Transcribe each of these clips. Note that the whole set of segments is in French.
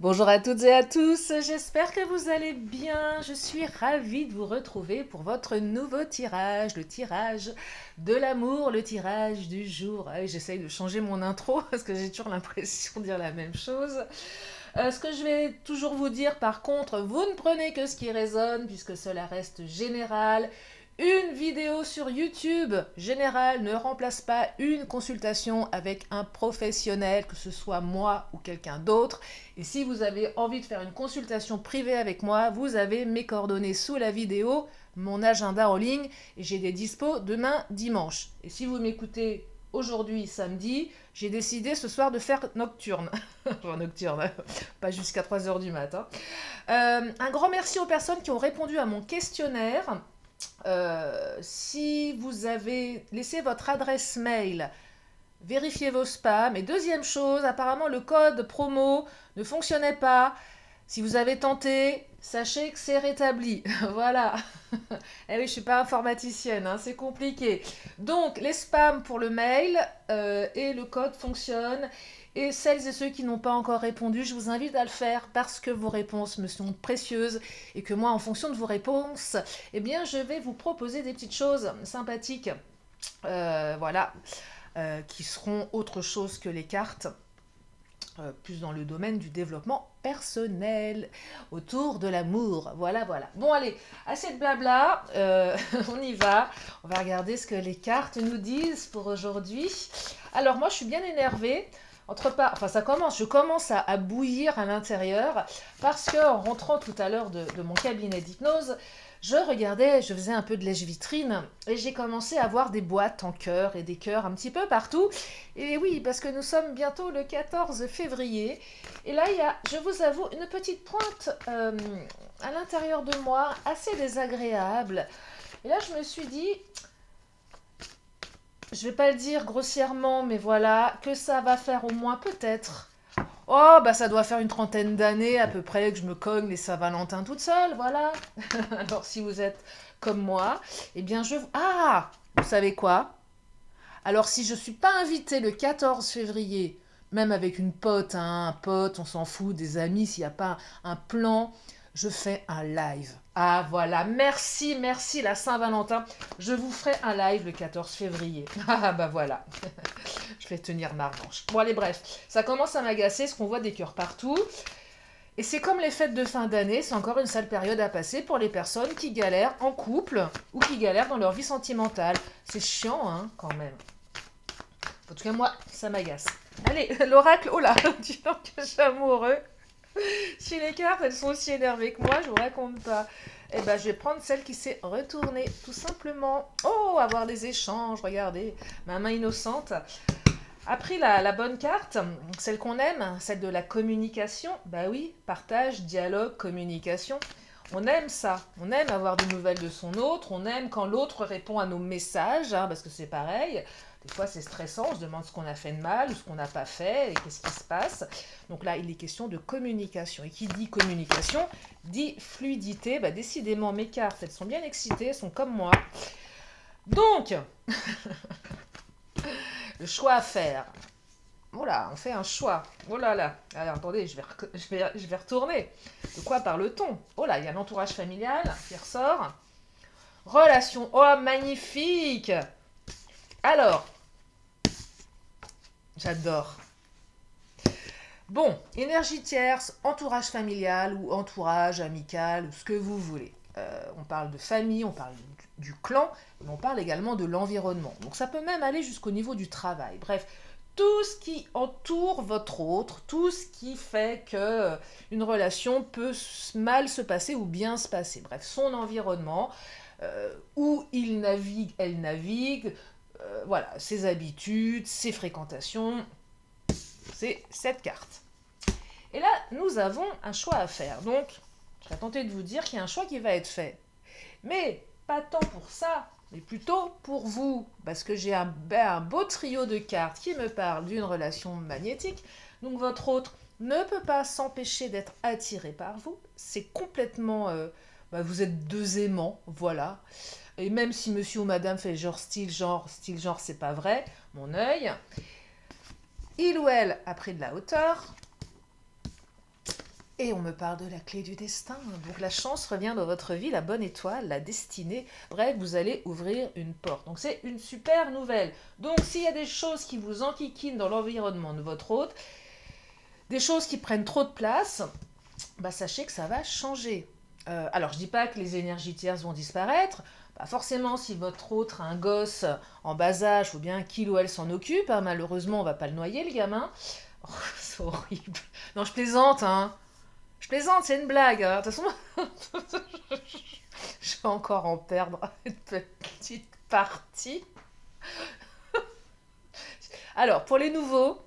Bonjour à toutes et à tous, j'espère que vous allez bien. Je suis ravie de vous retrouver pour votre nouveau tirage, le tirage de l'amour, le tirage du jour. Ah oui, j'essaye de changer mon intro parce que j'ai toujours l'impression de dire la même chose. Ce que je vais toujours vous dire par contre, vous ne prenez que ce qui résonne puisque cela reste général. Une vidéo sur YouTube générale ne remplace pas une consultation avec un professionnel, que ce soit moi ou quelqu'un d'autre. Et si vous avez envie de faire une consultation privée avec moi, vous avez mes coordonnées sous la vidéo, mon agenda en ligne, et j'ai des dispos demain dimanche. Et si vous m'écoutez aujourd'hui samedi, j'ai décidé ce soir de faire nocturne. Enfin nocturne, pas jusqu'à 3 heures du matin. Un grand merci aux personnes qui ont répondu à mon questionnaire. Si vous avez laissé votre adresse mail, vérifiez vos spams. Et deuxième chose, apparemment le code promo ne fonctionnait pas. Si vous avez tenté, sachez que c'est rétabli. Voilà. Eh oui, je ne suis pas informaticienne, hein, c'est compliqué. Donc, les spams pour le mail et le code fonctionnent. Et celles et ceux qui n'ont pas encore répondu, je vous invite à le faire parce que vos réponses me sont précieuses et que moi, en fonction de vos réponses, eh bien, je vais vous proposer des petites choses sympathiques. Voilà. Qui seront autre chose que les cartes. Plus dans le domaine du développement personnel, autour de l'amour. Voilà, voilà. Bon, allez, assez de blabla, on y va. On va regarder ce que les cartes nous disent pour aujourd'hui. Alors, moi, je suis bien énervée. Enfin, je commence à bouillir à l'intérieur parce que en rentrant tout à l'heure de mon cabinet d'hypnose, je faisais un peu de lèche-vitrine et j'ai commencé à voir des boîtes en cœur et des cœurs un petit peu partout. Et oui, parce que nous sommes bientôt le 14 février. Et là, il y a, je vous avoue, une petite pointe à l'intérieur de moi, assez désagréable. Et là, je me suis dit, je vais pas le dire grossièrement, mais voilà, que ça va faire au moins peut-être. Oh, bah ça doit faire une trentaine d'années à peu près que je me cogne les Saint-Valentin toute seule, voilà. Alors si vous êtes comme moi, eh bien je... Ah, vous savez quoi? Alors si je ne suis pas invitée le 14 février, même avec une pote, hein, un pote, on s'en fout, des amis, s'il n'y a pas un plan, je fais un live. Ah voilà, merci, merci la Saint-Valentin. Je vous ferai un live le 14 février. Ah bah voilà, je vais tenir ma revanche. Bon allez, bref, ça commence à m'agacer, parce qu'on voit des cœurs partout. Et c'est comme les fêtes de fin d'année, c'est encore une sale période à passer pour les personnes qui galèrent en couple ou qui galèrent dans leur vie sentimentale. C'est chiant, hein, quand même. En tout cas, moi, ça m'agace. Allez, l'oracle, oh là, dis donc que je suis amoureux. Si les cartes, elles sont aussi énervées que moi, je vous raconte pas. Eh ben, je vais prendre celle qui s'est retournée, tout simplement. Oh, avoir des échanges, regardez, ma main innocente a pris la bonne carte, celle qu'on aime, celle de la communication. Bah oui, partage, dialogue, communication. On aime ça, on aime avoir des nouvelles de son autre, on aime quand l'autre répond à nos messages, hein, parce que c'est pareil. Des fois, c'est stressant, on se demande ce qu'on a fait de mal ou ce qu'on n'a pas fait et qu'est-ce qui se passe. Donc là, il est question de communication. Et qui dit communication, dit fluidité. Bah, décidément, mes cartes, elles sont bien excitées, elles sont comme moi. Donc, le choix à faire. Oh là, on fait un choix. Oh là là. Alors, attendez, je vais retourner. De quoi parle-t-on? Oh là, il y a l'entourage familial qui ressort. Relation. Oh, magnifique. Alors, j'adore. Bon, énergie tierce, entourage familial ou entourage amical, ou ce que vous voulez. On parle de famille, on parle du clan, mais on parle également de l'environnement. Donc ça peut même aller jusqu'au niveau du travail. Bref, tout ce qui entoure votre autre, tout ce qui fait que une relation peut mal se passer ou bien se passer. Bref, son environnement, où il navigue, elle navigue, voilà, ses habitudes, ses fréquentations, c'est cette carte. Et là, nous avons un choix à faire. Donc, je vais tenter de vous dire qu'il y a un choix qui va être fait. Mais pas tant pour ça, mais plutôt pour vous. Parce que j'ai un beau trio de cartes qui me parle d'une relation magnétique. Donc, votre autre ne peut pas s'empêcher d'être attiré par vous. C'est complètement... vous êtes deux aimants, voilà. Et même si monsieur ou madame fait style, genre, c'est pas vrai, mon œil, il ou elle a pris de la hauteur. Et on me parle de la clé du destin. Donc la chance revient dans votre vie, la bonne étoile, la destinée. Bref, vous allez ouvrir une porte. Donc c'est une super nouvelle. Donc s'il y a des choses qui vous enquiquinent dans l'environnement de votre hôte, des choses qui prennent trop de place, bah, sachez que ça va changer. Alors je dis pas que les énergies tierces vont disparaître. Pas forcément si votre autre a un gosse en bas âge, il faut bien qu'il ou elle s'en occupe. Hein. Malheureusement, on va pas le noyer, le gamin. Oh, c'est horrible. Non, je plaisante, hein. Je plaisante, c'est une blague. Hein. De toute façon, je vais encore en perdre une petite partie. Alors, pour les nouveaux,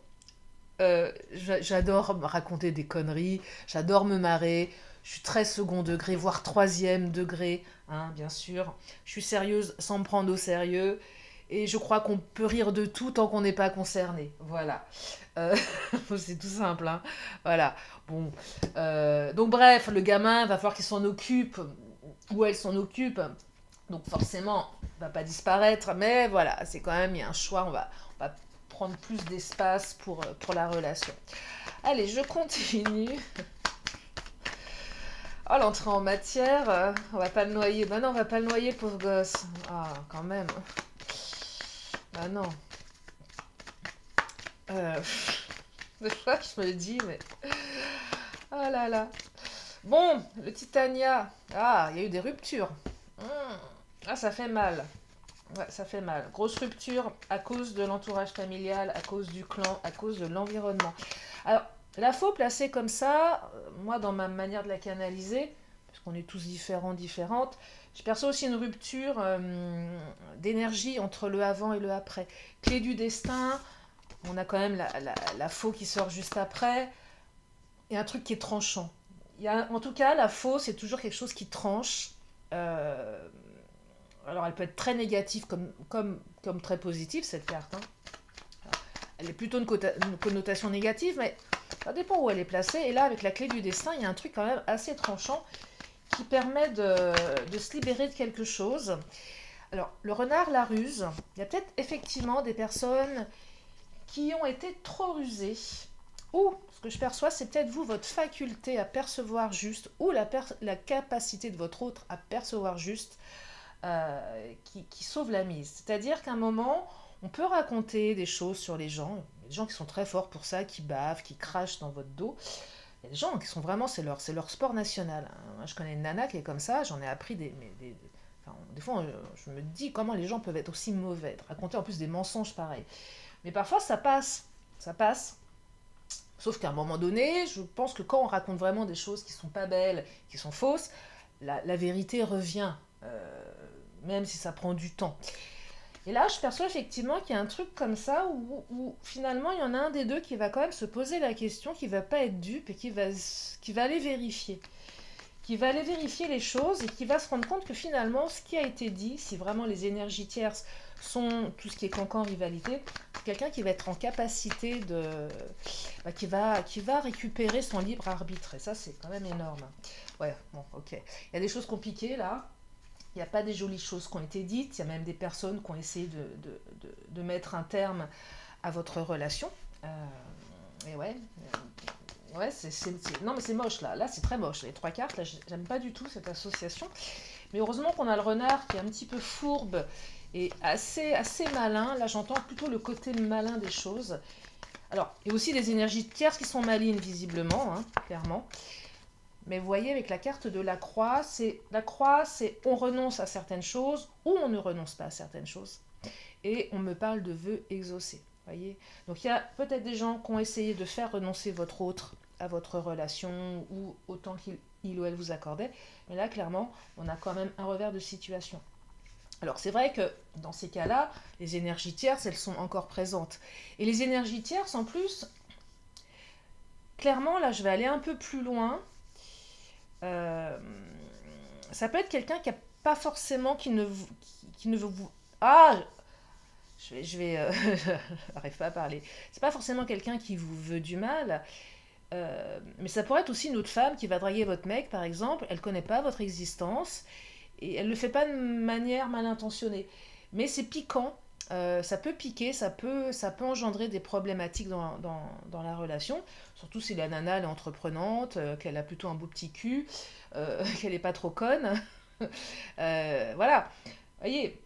j'adore me raconter des conneries, j'adore me marrer, je suis très second degré, voire troisième degré, hein, bien sûr. Je suis sérieuse sans me prendre au sérieux. Et je crois qu'on peut rire de tout tant qu'on n'est pas concerné. Voilà. Euh, c'est tout simple, hein. Voilà. Bon. Donc bref, le gamin va falloir qu'il s'en occupe, ou elle s'en occupe. Donc forcément, il va pas disparaître. Mais voilà, c'est quand même, il y a un choix. On va prendre plus d'espace pour la relation. Allez, je continue. Oh, l'entrée en matière, on va pas le noyer. Bah non, on va pas le noyer, pauvre gosse. Ah, quand même. Bah non. Euh, des fois, je me le dis, mais... Oh là là. Bon, le Titania. Ah, il y a eu des ruptures. Ah, ça fait mal. Ouais, ça fait mal. Grosse rupture à cause de l'entourage familial, à cause du clan, à cause de l'environnement. Alors, la faux placée comme ça, moi, dans ma manière de la canaliser, parce qu'on est tous différents, différentes, je perçois aussi une rupture d'énergie entre le avant et le après. Clé du destin, on a quand même la faux qui sort juste après, et un truc qui est tranchant. En tout cas, la faux, c'est toujours quelque chose qui tranche. Euh, alors, elle peut être très négative comme très positive, cette carte. Hein. Elle est plutôt une connotation négative, mais ça dépend où elle est placée. Et là, avec la clé du destin, il y a un truc quand même assez tranchant qui permet de se libérer de quelque chose. Alors, le renard, la ruse, il y a peut-être effectivement des personnes qui ont été trop rusées. Ou, ce que je perçois, c'est peut-être vous, votre faculté à percevoir juste, ou la capacité de votre autre à percevoir juste, qui sauve la mise. C'est-à-dire qu'à un moment, on peut raconter des choses sur les gens. Il y a des gens qui sont très forts pour ça, qui bavent, qui crachent dans votre dos. Il y a des gens qui sont vraiment, c'est leur sport national. Hein. Moi, je connais une nana qui est comme ça, j'en ai appris enfin, des fois, je me dis comment les gens peuvent être aussi mauvais, de raconter en plus des mensonges pareils. Mais parfois, ça passe. Ça passe. Sauf qu'à un moment donné, je pense que quand on raconte vraiment des choses qui sont pas belles, qui sont fausses, la vérité revient, même si ça prend du temps. Et là, je perçois effectivement qu'il y a un truc comme ça où finalement, il y en a un des deux qui va quand même se poser la question, qui va pas être dupe et qui va aller vérifier. Qui va aller vérifier les choses et qui va se rendre compte que finalement, ce qui a été dit, si vraiment les énergies tierces sont tout ce qui est cancan, rivalité, c'est quelqu'un qui va être en capacité qui va récupérer son libre arbitre. Et ça, c'est quand même énorme. Ouais, bon, ok. Il y a des choses compliquées là. Il n'y a pas des jolies choses qui ont été dites. Il y a même des personnes qui ont essayé de mettre un terme à votre relation. Et ouais, ouais, non mais c'est moche là. Là, c'est très moche. Les trois cartes, là, j'aime pas du tout cette association. Mais heureusement qu'on a le renard qui est un petit peu fourbe et assez malin. Là, j'entends plutôt le côté malin des choses. Alors, il y a aussi des énergies tierces qui sont malines, visiblement, hein, clairement. Mais vous voyez, avec la carte de la croix, c'est on renonce à certaines choses ou on ne renonce pas à certaines choses. Et on me parle de vœux exaucés. Voyez. Donc il y a peut-être des gens qui ont essayé de faire renoncer votre autre à votre relation ou autant qu'il ou elle vous accordait. Mais là, clairement, on a quand même un revers de situation. Alors c'est vrai que dans ces cas-là, les énergies tierces, elles sont encore présentes. Et les énergies tierces, en plus, clairement, là, je vais aller un peu plus loin. Ça peut être quelqu'un qui a pas forcément qui ne veut vous j'arrive pas à parler, c'est pas forcément quelqu'un qui vous veut du mal, mais ça pourrait être aussi une autre femme qui va draguer votre mec par exemple, elle connaît pas votre existence et elle le fait pas de manière mal intentionnée, mais c'est piquant Ça peut piquer, ça peut engendrer des problématiques dans la relation, surtout si la nana elle est entreprenante, qu'elle a plutôt un beau petit cul, qu'elle n'est pas trop conne. Voilà, voyez,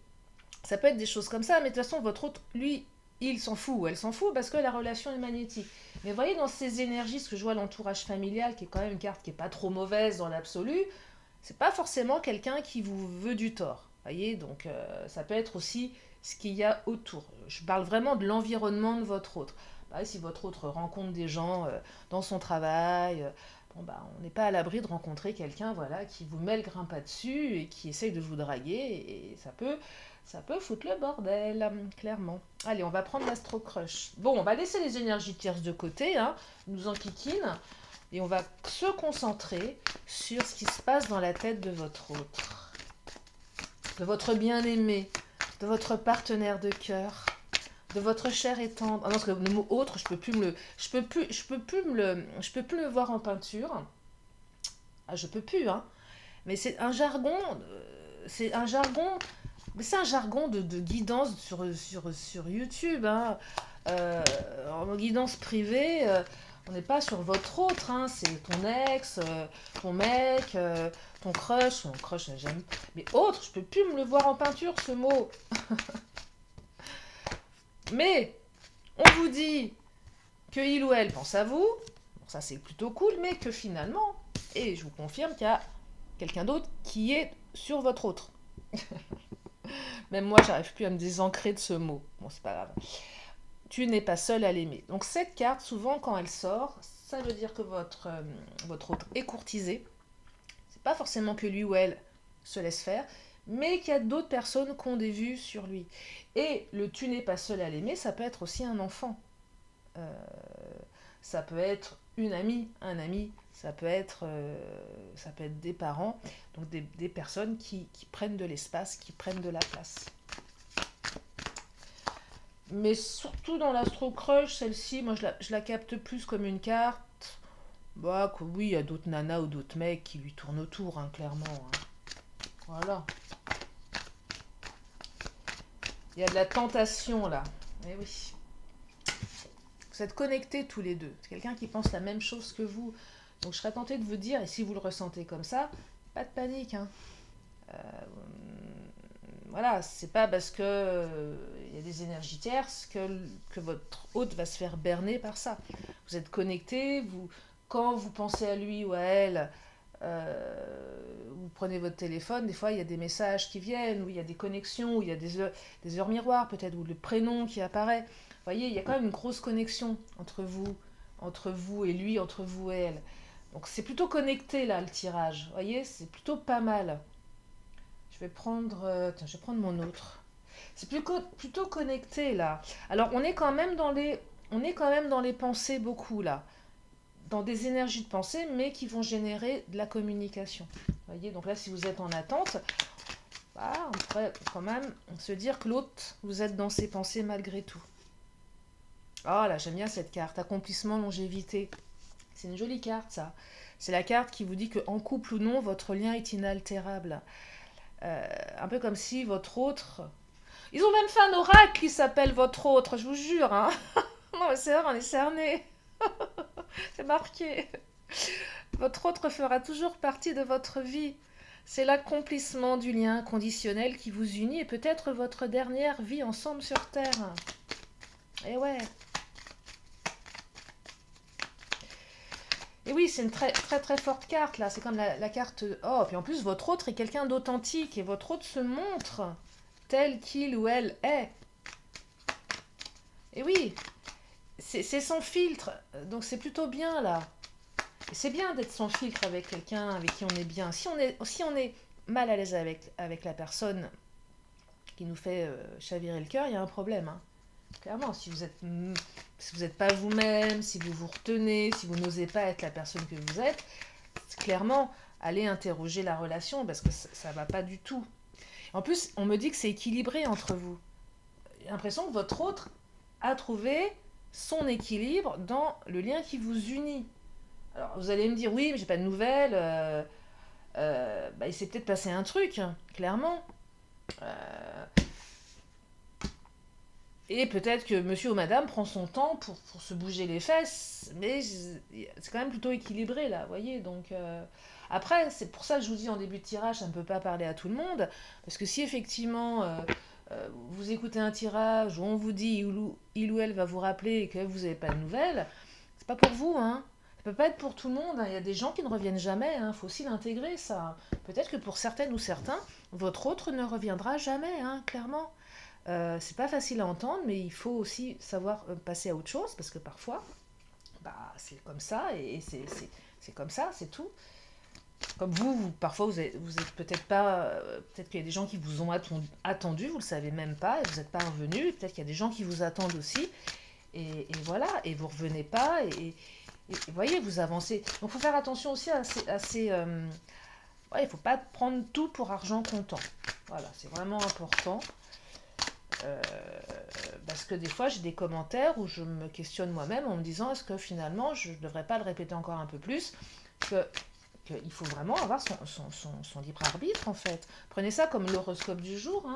ça peut être des choses comme ça, mais de toute façon, votre autre, lui, il s'en fout, ou elle s'en fout parce que la relation est magnétique. Mais voyez, dans ces énergies, ce que je vois, l'entourage familial, qui est quand même une carte qui est pas trop mauvaise dans l'absolu, c'est pas forcément quelqu'un qui vous veut du tort. Voyez, donc ça peut être aussi ce qu'il y a autour. Je parle vraiment de l'environnement de votre autre. Bah, si votre autre rencontre des gens dans son travail, bon, bah, on n'est pas à l'abri de rencontrer quelqu'un voilà, qui vous met le grain pas dessus et qui essaye de vous draguer. Et ça peut foutre le bordel, clairement. Allez, on va prendre l'astro crush. Bon, on va laisser les énergies tierces de côté, hein, nous enquiquinent, et on va se concentrer sur ce qui se passe dans la tête de votre autre, de votre bien-aimé, de votre partenaire de cœur, de votre cher et tendre. Ah non, parce que le mot autre, je peux plus le voir en peinture. Ah, je peux plus, hein. Mais c'est un jargon, mais c'est un jargon de guidance sur YouTube, hein. En guidance privée, on n'est pas sur votre autre, hein. C'est ton ex, ton mec, ton crush, ton crush, j'aime. Mais autre, je peux plus me le voir en peinture, ce mot. Mais on vous dit que il ou elle pense à vous, bon, ça c'est plutôt cool, mais que finalement, et je vous confirme qu'il y a quelqu'un d'autre qui est sur votre autre. Même moi, j'arrive plus à me désancrer de ce mot. Bon, c'est pas grave. Tu n'es pas seul à l'aimer. Donc cette carte, souvent quand elle sort, ça veut dire que votre autre est courtisé. C'est pas forcément que lui ou elle se laisse faire, mais qu'il y a d'autres personnes qui ont des vues sur lui. Et le tu n'es pas seul à l'aimer, ça peut être aussi un enfant. Euh, Ça peut être une amie, un ami, ça peut être des parents, donc des personnes qui prennent de l'espace, qui prennent de la place. Mais surtout dans l'Astro Crush, celle-ci, moi je la capte plus comme une carte. Bah, que oui, il y a d'autres nanas ou d'autres mecs qui lui tournent autour, hein, clairement, hein. Voilà. Il y a de la tentation là. Eh oui. Vous êtes connectés tous les deux. C'est quelqu'un qui pense la même chose que vous. Donc je serais tentée de vous dire, et si vous le ressentez comme ça, pas de panique, hein. Euh, voilà, c'est pas parce que il y a des énergies tierces que votre hôte va se faire berner par ça. Vous êtes connectés, quand vous pensez à lui ou à elle, vous prenez votre téléphone, des fois il y a des messages qui viennent, ou il y a des connexions, ou il y a des heures miroirs peut-être, ou le prénom qui apparaît. Vous voyez, il y a quand même une grosse connexion entre vous et lui, entre vous et elle. Donc c'est plutôt connecté là le tirage. Vous voyez, c'est plutôt pas mal. Tiens, je vais prendre mon autre. C'est plutôt connecté là. Alors on est quand même dans les pensées beaucoup là, dans des énergies de pensée, mais qui vont générer de la communication. Vous voyez, donc là si vous êtes en attente, bah, on pourrait quand même se dire que l'autre, vous êtes dans ses pensées malgré tout. Oh là, j'aime bien cette carte, accomplissement, longévité. C'est une jolie carte ça. C'est la carte qui vous dit que en couple ou non, votre lien est inaltérable. Un peu comme si votre autre... Ils ont même fait un oracle qui s'appelle votre autre, je vous jure, hein. Non mais c'est vrai, on est cerné. C'est marqué. Votre autre fera toujours partie de votre vie. C'est l'accomplissement du lien conditionnel qui vous unit et peut-être votre dernière vie ensemble sur Terre. Et ouais. Et oui, c'est une très très très forte carte là. C'est comme la carte. Oh, puis en plus, votre autre est quelqu'un d'authentique et votre autre se montre tel qu'il ou elle est. Et oui, c'est sans filtre. Donc c'est plutôt bien là. Et c'est bien d'être sans filtre avec quelqu'un avec qui on est bien. Si on est mal à l'aise avec la personne qui nous fait chavirer le cœur, il y a un problème, hein. Clairement, si vous n'êtes pas vous-même, si vous vous retenez, si vous n'osez pas être la personne que vous êtes, clairement, allez interroger la relation parce que ça ne va pas du tout. En plus, on me dit que c'est équilibré entre vous. J'ai l'impression que votre autre a trouvé son équilibre dans le lien qui vous unit. Alors, vous allez me dire, oui, mais j'ai pas de nouvelles. Bah, il s'est peut-être passé un truc, hein, clairement. Euh, Et peut-être que monsieur ou madame prend son temps pour se bouger les fesses, mais c'est quand même plutôt équilibré là, vous voyez. Donc après, c'est pour ça que je vous dis en début de tirage, ça ne peut pas parler à tout le monde, parce que si effectivement vous écoutez un tirage où on vous dit il ou elle va vous rappeler et que vous n'avez pas de nouvelles, c'est pas pour vous, hein. Ça peut pas être pour tout le monde, hein. Il y a des gens qui ne reviennent jamais, hein. Faut aussi l'intégrer ça. Peut-être que pour certaines ou certains, votre autre ne reviendra jamais, hein, clairement. C'est pas facile à entendre, mais il faut aussi savoir passer à autre chose, parce que parfois, bah, c'est comme ça, et c'est comme ça, c'est tout. Comme parfois, vous êtes peut-être pas. Peut-être qu'il y a des gens qui vous ont attendu, vous le savez même pas, et vous n'êtes pas revenu. Peut-être qu'il y a des gens qui vous attendent aussi, et voilà, et vous revenez pas, et voyez, vous avancez. Donc, il faut faire attention aussi ouais, il faut pas prendre tout pour argent comptant. Voilà, c'est vraiment important. Euh, Parce que des fois, j'ai des commentaires où je me questionne moi-même en me disant est-ce que finalement, je ne devrais pas le répéter encore un peu plus que qu'il faut vraiment avoir son libre arbitre en fait. Prenez ça comme l'horoscope du jour, hein,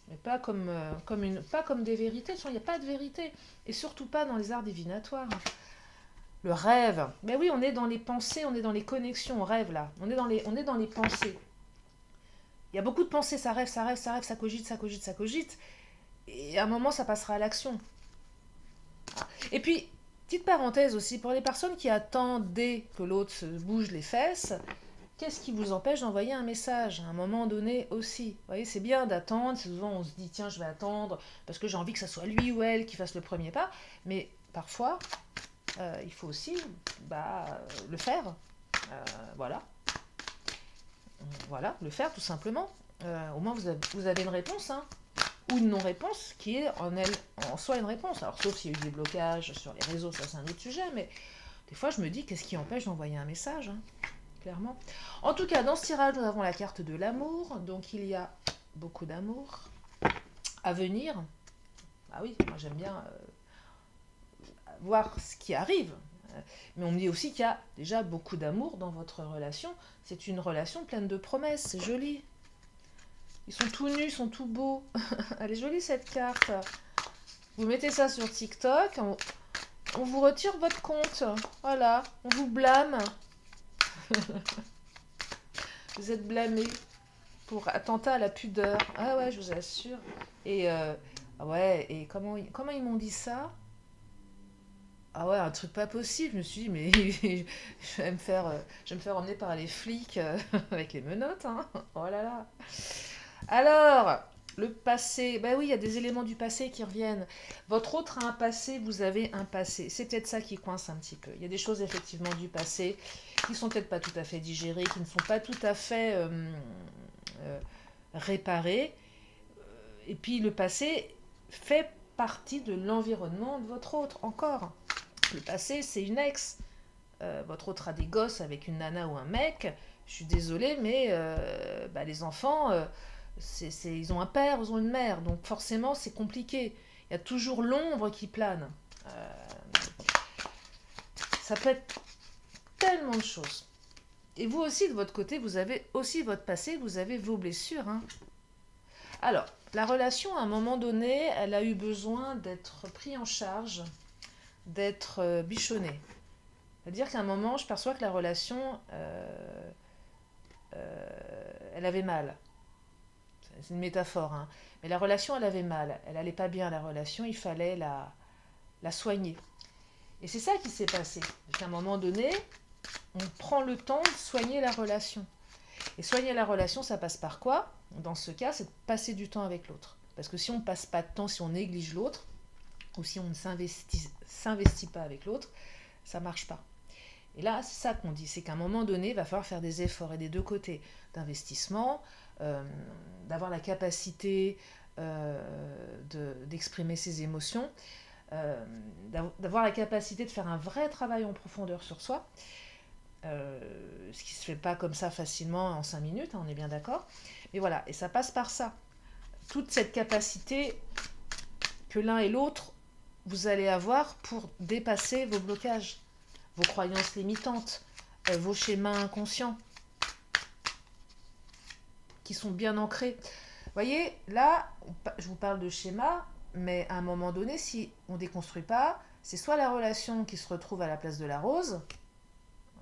mais pas pas comme des vérités. De toute façon, il n'y a pas de vérité. Et surtout pas dans les arts divinatoires, hein. Le rêve. Mais oui, on est dans les pensées, on est dans les connexions, on rêve là. On est dans les pensées. Il y a beaucoup de pensées, ça rêve, ça rêve, ça rêve, ça cogite, ça cogite, ça cogite. Et à un moment, ça passera à l'action. Et puis, petite parenthèse aussi, pour les personnes qui attendaient que l'autre se bouge les fesses, qu'est-ce qui vous empêche d'envoyer un message à un moment donné aussi? Vous voyez, c'est bien d'attendre, souvent on se dit, tiens, je vais attendre, parce que j'ai envie que ce soit lui ou elle qui fasse le premier pas, mais parfois, il faut aussi le faire. Voilà. Voilà, le faire tout simplement. Au moins vous avez une réponse, hein, ou une non-réponse qui est en soi une réponse. Alors sauf s'il y a eu des blocages sur les réseaux, ça c'est un autre sujet, mais des fois je me dis qu'est-ce qui empêche d'envoyer un message, hein, clairement. En tout cas, dans ce tirage, nous avons la carte de l'amour, donc il y a beaucoup d'amour à venir. Ah oui, moi j'aime bien voir ce qui arrive. Mais on me dit aussi qu'il y a déjà beaucoup d'amour dans votre relation. C'est une relation pleine de promesses, c'est joli. Ils sont tout nus, ils sont tout beaux. Elle est jolie cette carte. Vous mettez ça sur TikTok, on vous retire votre compte. Voilà, on vous blâme. Vous êtes blâmé pour attentat à la pudeur. Ah ouais, je vous assure. Et ouais, et comment ils m'ont dit ça? Ah ouais, un truc pas possible. Je me suis dit, mais je vais me faire emmener par les flics avec les menottes, hein. Oh là là. Alors, le passé. Ben oui, il y a des éléments du passé qui reviennent. Votre autre a un passé, vous avez un passé. C'est peut-être ça qui coince un petit peu. Il y a des choses effectivement du passé qui sont peut-être pas tout à fait digérées, qui ne sont pas tout à fait réparées. Et puis le passé fait partie de l'environnement de votre autre, encore. Le passé, c'est une ex. Votre autre a des gosses avec une nana ou un mec. Je suis désolée, mais les enfants, ils ont un père, ils ont une mère. Donc forcément, c'est compliqué. Il y a toujours l'ombre qui plane. Ça peut être tellement de choses. Et vous aussi, de votre côté, vous avez aussi votre passé, vous avez vos blessures, hein. Alors, la relation, à un moment donné, elle a eu besoin d'être prise en charge, d'être bichonnée. C'est-à-dire qu'à un moment, je perçois que la relation, elle avait mal. C'est une métaphore, hein. Mais la relation, elle avait mal. Elle n'allait pas bien, la relation. Il fallait la soigner. Et c'est ça qui s'est passé. À un moment donné, on prend le temps de soigner la relation. Et soigner la relation, ça passe par quoi? Dans ce cas, c'est de passer du temps avec l'autre. Parce que si on ne passe pas de temps, si on néglige l'autre, ou si on ne s'investit pas avec l'autre, ça ne marche pas. Et là, c'est ça qu'on dit, c'est qu'à un moment donné, il va falloir faire des efforts, et des deux côtés, d'investissement, d'avoir la capacité d'exprimer ses émotions, d'avoir la capacité de faire un vrai travail en profondeur sur soi, ce qui ne se fait pas comme ça facilement en 5 minutes, hein, on est bien d'accord. Mais voilà, et ça passe par ça. Toute cette capacité que l'un et l'autre, vous allez avoir pour dépasser vos blocages, vos croyances limitantes, vos schémas inconscients, qui sont bien ancrés. Voyez, là, je vous parle de schéma, mais à un moment donné, si on ne déconstruit pas, c'est soit la relation qui se retrouve à la place de la rose,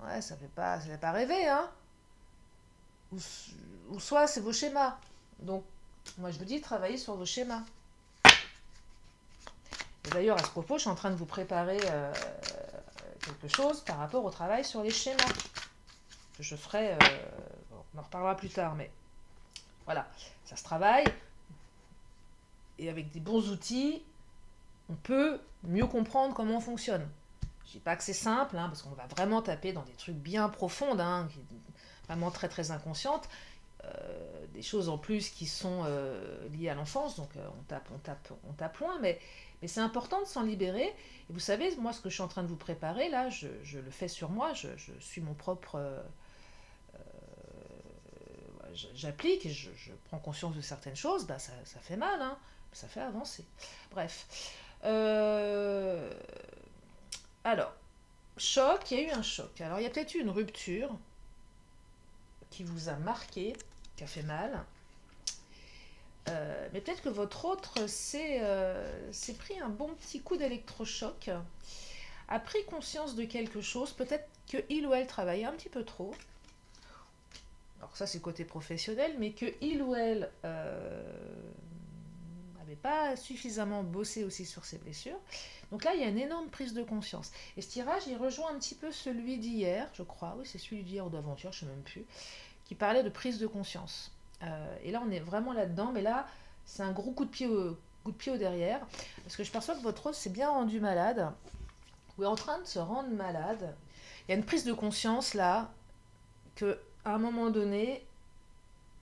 ouais, ça fait pas rêver, hein, ou, ou soit c'est vos schémas. Donc, moi je vous dis, travaillez sur vos schémas. Et d'ailleurs, à ce propos, je suis en train de vous préparer quelque chose par rapport au travail sur les schémas. Que je ferai, bon, on en reparlera plus tard, mais voilà, ça se travaille. Et avec des bons outils, on peut mieux comprendre comment on fonctionne. Je dis pas que c'est simple, hein, parce qu'on va vraiment taper dans des trucs bien profonds, hein, vraiment très très inconscientes, des choses en plus qui sont liées à l'enfance, donc on tape loin, mais c'est important de s'en libérer. Et vous savez, moi, ce que je suis en train de vous préparer, là, je le fais sur moi, je suis mon propre... j'applique et je prends conscience de certaines choses, bah, ça fait mal, hein, ça fait avancer. Bref. Euh, alors, choc, il y a eu un choc. Alors, il y a peut-être eu une rupture qui vous a marqué, qui a fait mal. Mais peut-être que votre autre s'est pris un bon petit coup d'électrochoc, a pris conscience de quelque chose, peut-être qu'il ou elle travaillait un petit peu trop. Alors ça c'est côté professionnel, mais que il ou elle n'avait pas suffisamment bossé aussi sur ses blessures. Donc là il y a une énorme prise de conscience. Et ce tirage il rejoint un petit peu celui d'hier, je crois, oui c'est celui d'hier ou d'avant-hier, je ne sais même plus, qui parlait de prise de conscience. Et là on est vraiment là-dedans, mais là c'est un gros coup de pied au derrière, parce que je perçois que votre os s'est bien rendu malade, ou est en train de se rendre malade. Il y a une prise de conscience là, que à un moment donné,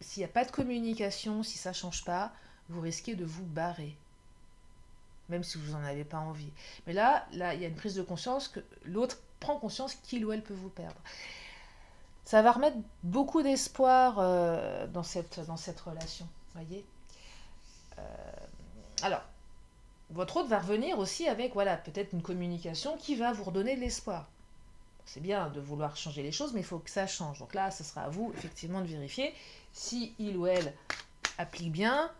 s'il n'y a pas de communication, si ça ne change pas, vous risquez de vous barrer. Même si vous n'en avez pas envie. Mais là, il y a une prise de conscience que l'autre prend conscience qu'il ou elle peut vous perdre. Ça va remettre beaucoup d'espoir dans cette relation. Voyez. Alors, votre autre va revenir aussi avec voilà, peut-être une communication qui va vous redonner de l'espoir. C'est bien de vouloir changer les choses, mais il faut que ça change. Donc là, ce sera à vous, effectivement, de vérifier si il ou elle applique bien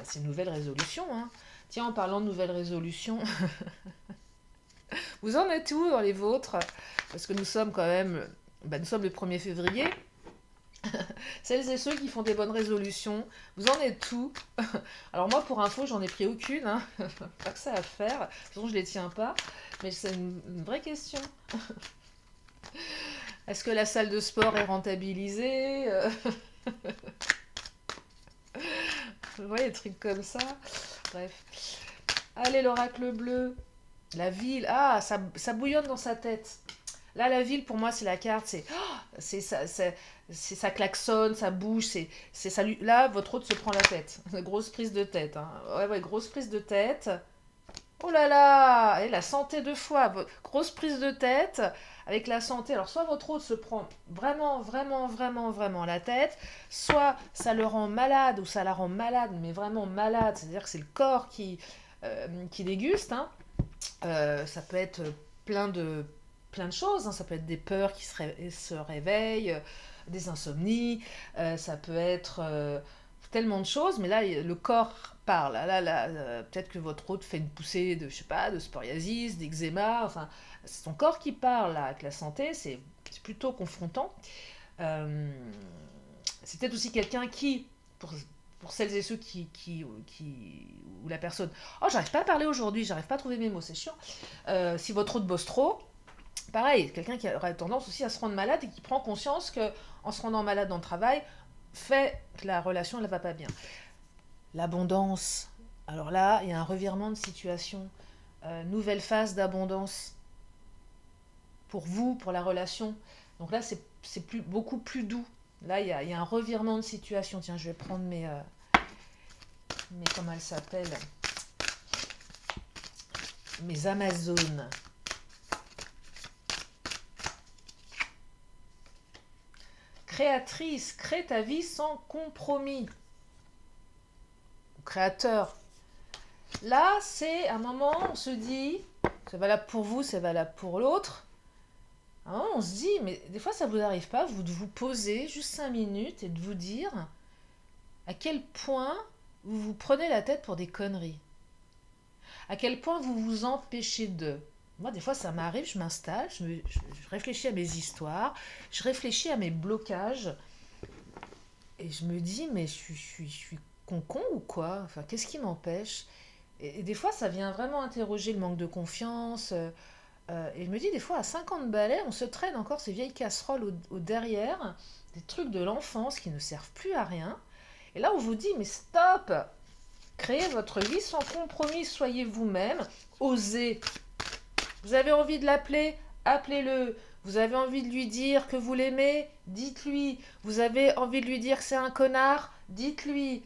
ces nouvelles résolutions. Hein. Tiens, en parlant de nouvelles résolutions, vous en êtes où dans les vôtres? Parce que nous sommes quand même, nous sommes le 1er février. Celles et ceux qui font des bonnes résolutions, vous en êtes où? Alors moi, pour info, j'en ai pris aucune. Hein. Pas que ça à faire. De toute façon, je les tiens pas. Mais c'est une vraie question. Est-ce que la salle de sport est rentabilisée? Vous voyez, des trucs comme ça. Bref. Allez, l'oracle bleu. La ville. Ah, ça bouillonne dans sa tête. Là, la ville, pour moi, c'est la carte. Ça klaxonne, ça bouge. Ça lui... Là, votre autre se prend la tête. Grosse prise de tête. Hein. Ouais, grosse prise de tête. Oh là là, et la santé deux fois, grosse prise de tête avec la santé. Alors soit votre autre se prend vraiment, vraiment, vraiment, vraiment la tête, soit ça le rend malade ou ça la rend malade, mais vraiment malade, c'est-à-dire que c'est le corps qui déguste. Hein. Ça peut être plein de choses, hein. Ça peut être des peurs qui se réveillent, des insomnies, ça peut être tellement de choses, mais là, le corps parle. Là, peut-être que votre autre fait une poussée de, je sais pas, de psoriasis, d'eczéma, enfin, c'est son corps qui parle, là, avec la santé, c'est plutôt confrontant. Euh, c'est peut-être aussi quelqu'un qui, pour celles et ceux où la personne, oh, j'arrive pas à parler aujourd'hui, j'arrive pas à trouver mes mots, c'est chiant. Si votre autre bosse trop, pareil, quelqu'un qui aurait tendance aussi à se rendre malade et qui prend conscience que en se rendant malade dans le travail, fait que la relation ne va pas bien. L'abondance. Alors là, il y a un revirement de situation. Nouvelle phase d'abondance. Pour vous, pour la relation. Donc là, c'est beaucoup plus doux. Là, il y a un revirement de situation. Tiens, je vais prendre mes comment elles s'appellent? Mes Amazones. Créatrice, crée ta vie sans compromis. Créateur. Là, c'est un moment, on se dit, c'est valable pour vous, c'est valable pour l'autre. À un moment, on se dit, mais des fois, ça vous arrive pas, vous de vous poser juste 5 minutes et de vous dire, à quel point vous vous prenez la tête pour des conneries. À quel point vous vous empêchez de. Moi, des fois, ça m'arrive, je m'installe, je réfléchis à mes histoires, je réfléchis à mes blocages, et je me dis, mais je suis con ou quoi? Enfin, qu'est-ce qui m'empêche? Et des fois, ça vient vraiment interroger le manque de confiance. Et je me dis, des fois, à 50 balais, on se traîne encore ces vieilles casseroles au derrière, des trucs de l'enfance qui ne servent plus à rien. Et là, on vous dit, mais stop! Créez votre vie sans compromis, soyez vous-même, osez. Vous avez envie de l'appeler? Appelez-le. Vous avez envie de lui dire que vous l'aimez? Dites-lui. Vous avez envie de lui dire que c'est un connard? Dites-lui.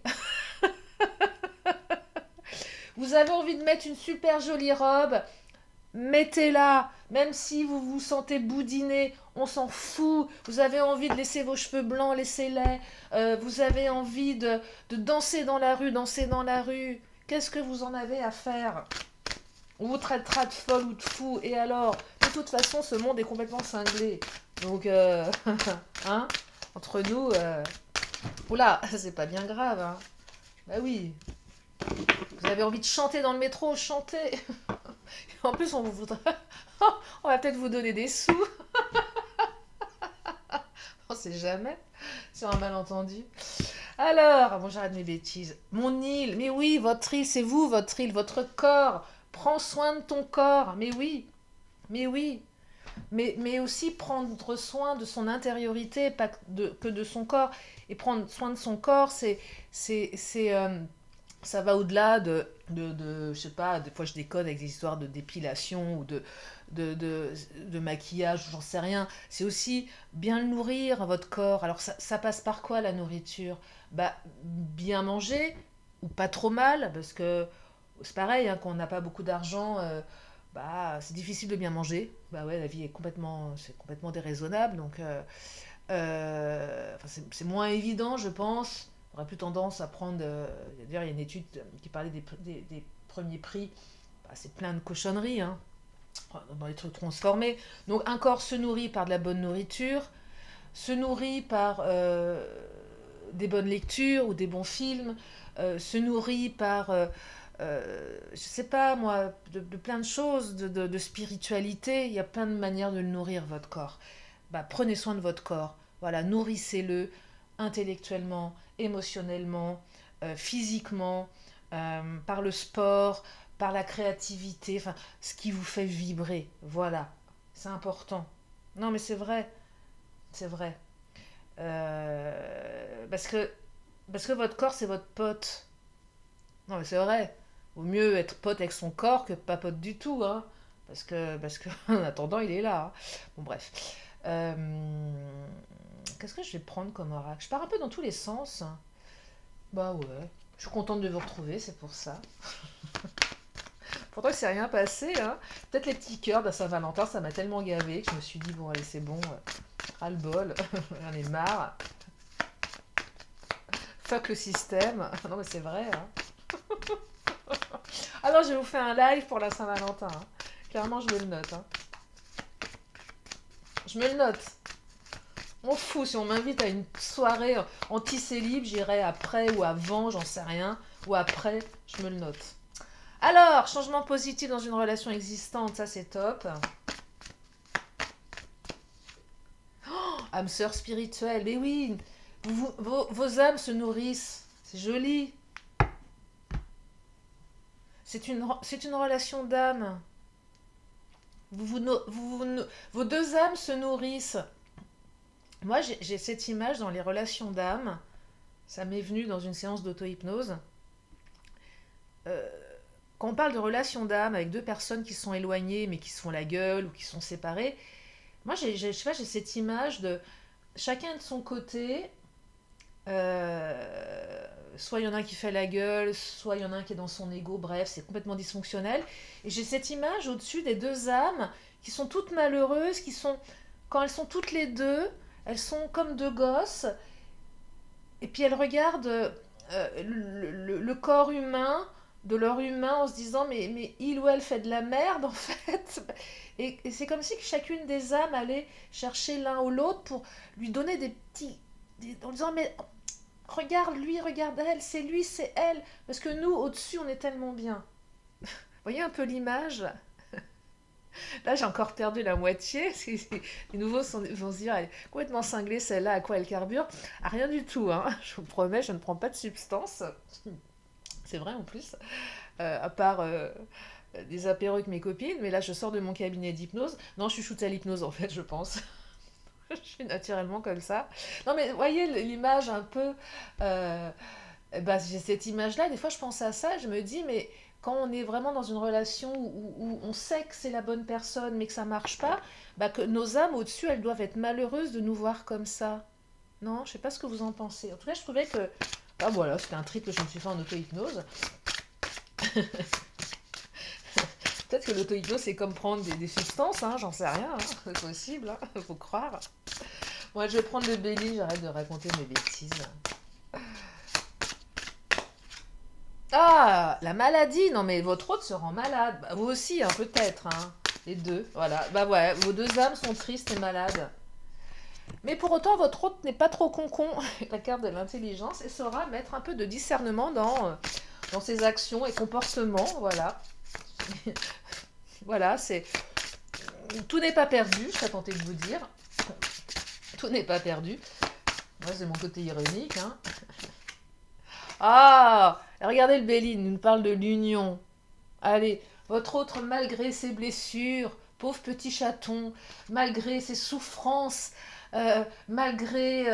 Vous avez envie de mettre une super jolie robe? Mettez-la, même si vous vous sentez boudiner, on s'en fout. Vous avez envie de laisser vos cheveux blancs, laissez-les. Vous avez envie de danser dans la rue, dansez dans la rue. Qu'est-ce que vous en avez à faire? On vous traitera de folle ou de fou. Et alors? De toute façon, ce monde est complètement cinglé. Donc, hein? Entre nous, oula, c'est pas bien grave, hein. Bah oui. Vous avez envie de chanter dans le métro, chantez. En plus, on vous voudra... on va peut-être vous donner des sous. On sait jamais. Sur un malentendu. Alors, bon, j'arrête mes bêtises. Mon île, mais oui, votre île, c'est vous, votre île, votre corps. Prends soin de ton corps. Mais oui, mais oui. Mais aussi prendre soin de son intériorité, pas que de son corps. Et prendre soin de son corps, ça va au-delà je sais pas, des fois je déconne avec des histoires de dépilation ou de maquillage, j'en sais rien. C'est aussi bien le nourrir, votre corps. Alors ça passe par quoi la nourriture? Bah, bien manger, ou pas trop mal, parce que c'est pareil, hein, quand on n'a pas beaucoup d'argent, bah, c'est difficile de bien manger. Bah ouais, la vie c'est complètement déraisonnable, donc enfin, c'est moins évident, je pense. On aurait plus tendance à prendre. D'ailleurs, il y a une étude qui parlait des premiers prix. Bah, c'est plein de cochonneries, hein, dans les trucs transformés. Donc, un corps se nourrit par de la bonne nourriture, se nourrit par des bonnes lectures ou des bons films, se nourrit par, je sais pas moi, de plein de choses, de spiritualité. Il y a plein de manières de le nourrir, votre corps. Bah, prenez soin de votre corps. Voilà, nourrissez-le intellectuellement, émotionnellement, physiquement, par le sport, par la créativité, enfin, ce qui vous fait vibrer. Voilà, c'est important. Non, mais c'est vrai, c'est vrai. Parce que votre corps, c'est votre pote. Non, mais c'est vrai. Vaut mieux être pote avec son corps que pas pote du tout, hein. Parce que en attendant, il est là, hein. Bon, bref. Euh, Qu'est-ce que je vais prendre comme oracle? Je pars un peu dans tous les sens. Bah ouais. Je suis contente de vous retrouver, c'est pour ça. Pourtant, il s'est rien passé, hein. Peut-être les petits cœurs de Saint-Valentin, ça m'a tellement gavé que je me suis dit, bon, allez, c'est bon, ras-le-bol, j'en ai marre. Fuck le système. Non, mais c'est vrai, hein. Alors, je vais vous faire un live pour la Saint-Valentin, hein. Clairement, je me le note, hein. Je me le note. On fout, si on m'invite à une soirée anti-célib, j'irai après ou avant, j'en sais rien. Ou après, je me le note. Alors, changement positif dans une relation existante, ça c'est top. Âme sœur spirituelle, mais oui, vos âmes se nourrissent. C'est joli. C'est une relation d'âme. Vos deux âmes se nourrissent. Moi, j'ai cette image dans les relations d'âme. Ça m'est venu dans une séance d'auto-hypnose. Euh, Quand on parle de relations d'âme avec deux personnes qui sont éloignées mais qui se font la gueule ou qui sont séparées, moi, je sais pas, j'ai cette image de chacun de son côté. Soit il y en a un qui fait la gueule, soit il y en a un qui est dans son ego, bref, c'est complètement dysfonctionnel. Et j'ai cette image au-dessus des deux âmes qui sont toutes malheureuses, quand elles sont toutes les deux, elles sont comme deux gosses, et puis elles regardent le corps humain de leur humain en se disant mais il ou elle fait de la merde en fait. Et c'est comme si chacune des âmes allait chercher l'un ou l'autre pour lui donner des petits... en disant mais Regarde lui, regarde elle, c'est lui, c'est elle. Parce que nous, au-dessus, on est tellement bien. Vous voyez un peu l'image? Là, j'ai encore perdu la moitié. Les nouveaux vont se dire, elle est complètement cinglée, celle-là, à quoi elle carbure? Ah, rien du tout, hein. Je vous promets, je ne prends pas de substance. C'est vrai en plus. À part des apéros avec mes copines. Mais là, je sors de mon cabinet d'hypnose. Non, je suis shootée à l'hypnose, en fait, je pense. Je suis naturellement comme ça. Non, mais voyez l'image un peu. euh, Bah, j'ai cette image-là. Des fois, je pense à ça. Je me dis, mais quand on est vraiment dans une relation où on sait que c'est la bonne personne, mais que ça marche pas, bah, que nos âmes au-dessus, elles doivent être malheureuses de nous voir comme ça. Non, je sais pas ce que vous en pensez. En tout cas, je trouvais que. Ah, voilà, c'était un trip que je me suis fait en auto-hypnose. Peut-être que l'auto-hypnose, c'est comme prendre des substances, hein, j'en sais rien, hein, c'est possible, hein, faut croire. Moi, je vais prendre le Béli, j'arrête de raconter mes bêtises. Ah, la maladie, non mais votre autre se rend malade. Bah, vous aussi, hein, peut-être, hein, les deux, voilà. Bah ouais, vos deux âmes sont tristes et malades. Mais pour autant, votre autre n'est pas trop concon, la carte de l'intelligence, et saura mettre un peu de discernement dans ses actions et comportements, voilà. Voilà, c'est... Tout n'est pas perdu, je serais tentée de vous dire. Tout n'est pas perdu. Moi, c'est mon côté ironique, hein. Ah, regardez le Béline, il nous parle de l'union. Allez, votre autre, malgré ses blessures, pauvre petit chaton, malgré ses souffrances, malgré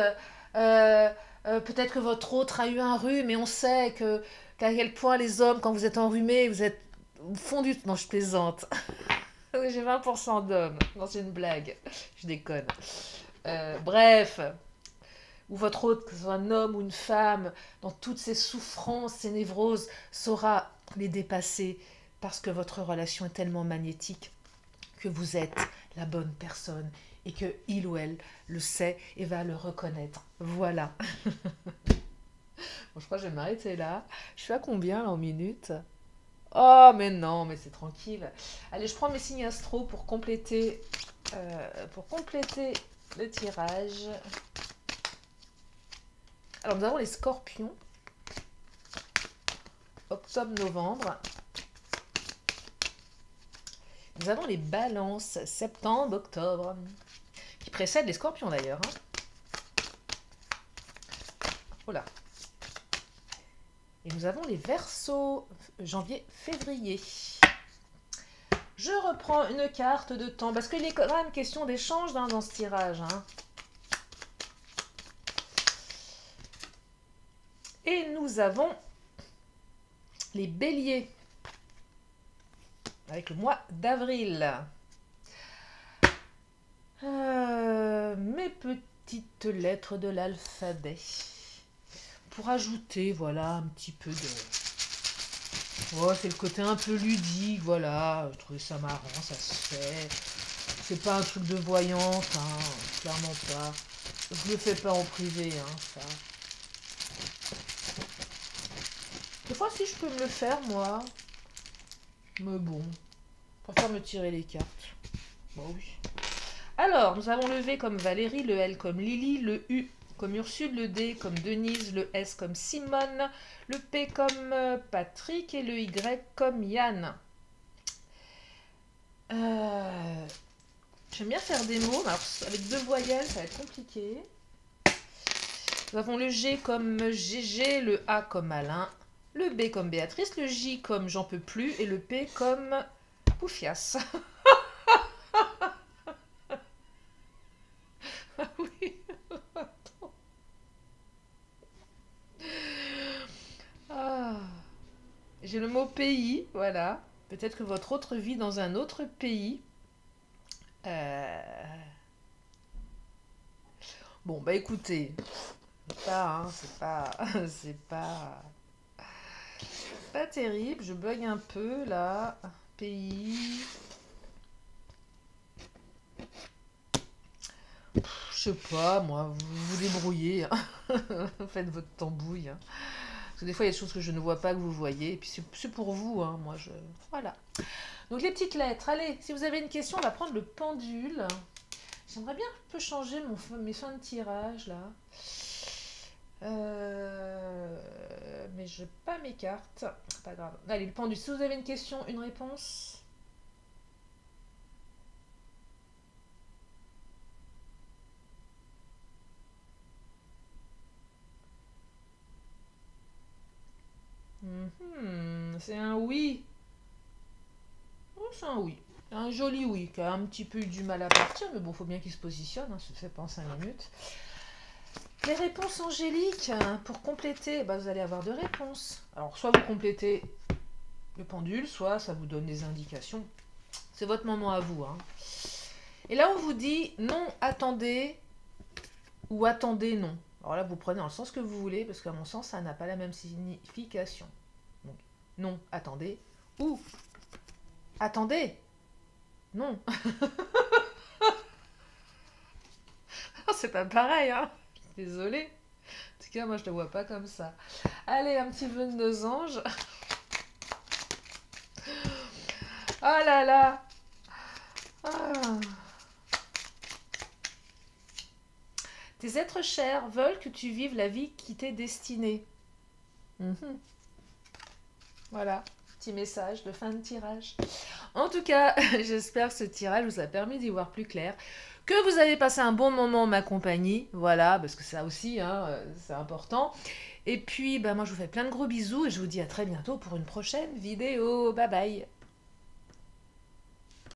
peut-être que votre autre a eu un rhume, et on sait que qu'à quel point les hommes, quand vous êtes enrhumés, vous êtes au fond du... Non, je plaisante. J'ai 20% d'hommes. Non, c'est une blague. Je déconne. Bref, ou votre autre, que ce soit un homme ou une femme, dans toutes ces souffrances, ces névroses, saura les dépasser parce que votre relation est tellement magnétique que vous êtes la bonne personne et que il ou elle le sait et va le reconnaître. Voilà. Bon, je crois que je vais m'arrêter là. Je suis à combien là en minutes? Oh, mais non, mais c'est tranquille. Allez, je prends mes signes astro pour compléter le tirage. Alors, nous avons les scorpions, octobre-novembre. Nous avons les balances, septembre-octobre, qui précèdent les scorpions d'ailleurs. Hein. Voilà. Et nous avons les verseaux, janvier-février. Je reprends une carte de temps, parce qu'il est quand même question d'échange dans ce tirage. Hein. Et nous avons les béliers, avec le mois d'avril. Mes petites lettres de l'alphabet. Pour ajouter, voilà, un petit peu de... Oh, c'est le côté un peu ludique, voilà. Je trouvais ça marrant, ça se fait. C'est pas un truc de voyante, hein, clairement pas. Je le fais pas en privé, hein, ça. Des fois, si je peux me le faire, moi. Mais bon, je préfère me tirer les cartes. Bon, oui. Alors, nous avons le V comme Valérie, le L comme Lily, le U comme Ursule, le D comme Denise, le S comme Simone, le P comme Patrick et le Y comme Yann. J'aime bien faire des mots, mais alors, avec deux voyelles, ça va être compliqué. Nous avons le G comme GG, le A comme Alain, le B comme Béatrice, le J comme J'en peux plus et le P comme Poufias. Oui. Ah. J'ai le mot pays, voilà. Peut-être que votre autre vit dans un autre pays. Bon, bah écoutez, c'est pas, hein, c'est pas terrible. Je bug un peu là. Pays. Je sais pas, moi, vous vous débrouillez. Hein. Faites votre tambouille. Hein. Parce que des fois, il y a des choses que je ne vois pas que vous voyez. Et puis c'est pour vous, hein. Moi, je... Voilà. Donc les petites lettres. Allez, si vous avez une question, on va prendre le pendule. J'aimerais bien un peu changer mes fins de tirage, là. Mais je n'ai pas mes cartes. Pas grave. Allez, le pendu. Si vous avez une question, une réponse. C'est un oui. Oh, c'est un oui. Un joli oui, qui a un petit peu eu du mal à partir, mais bon, faut bien qu'il se positionne, hein, ça se fait pas en 5 minutes. Les réponses angéliques, pour compléter, bah, vous allez avoir deux réponses. Alors, soit vous complétez le pendule, soit ça vous donne des indications. C'est votre moment à vous. Hein. Et là, on vous dit non, attendez, ou attendez, non. Alors là, vous prenez dans le sens que vous voulez, parce qu'à mon sens, ça n'a pas la même signification. Donc, non, attendez, ou attendez, non. C'est pas pareil, hein. Désolée. En tout cas, moi, je ne le vois pas comme ça. Allez, un petit vœu de nos anges. Oh là là. Ah. Tes êtres chers veulent que tu vives la vie qui t'est destinée. Voilà, petit message de fin de tirage. En tout cas, j'espère que ce tirage vous a permis d'y voir plus clair. Que vous avez passé un bon moment en ma compagnie. Voilà, parce que ça aussi, hein, c'est important. Et puis, bah, moi, je vous fais plein de gros bisous et je vous dis à très bientôt pour une prochaine vidéo. Bye bye.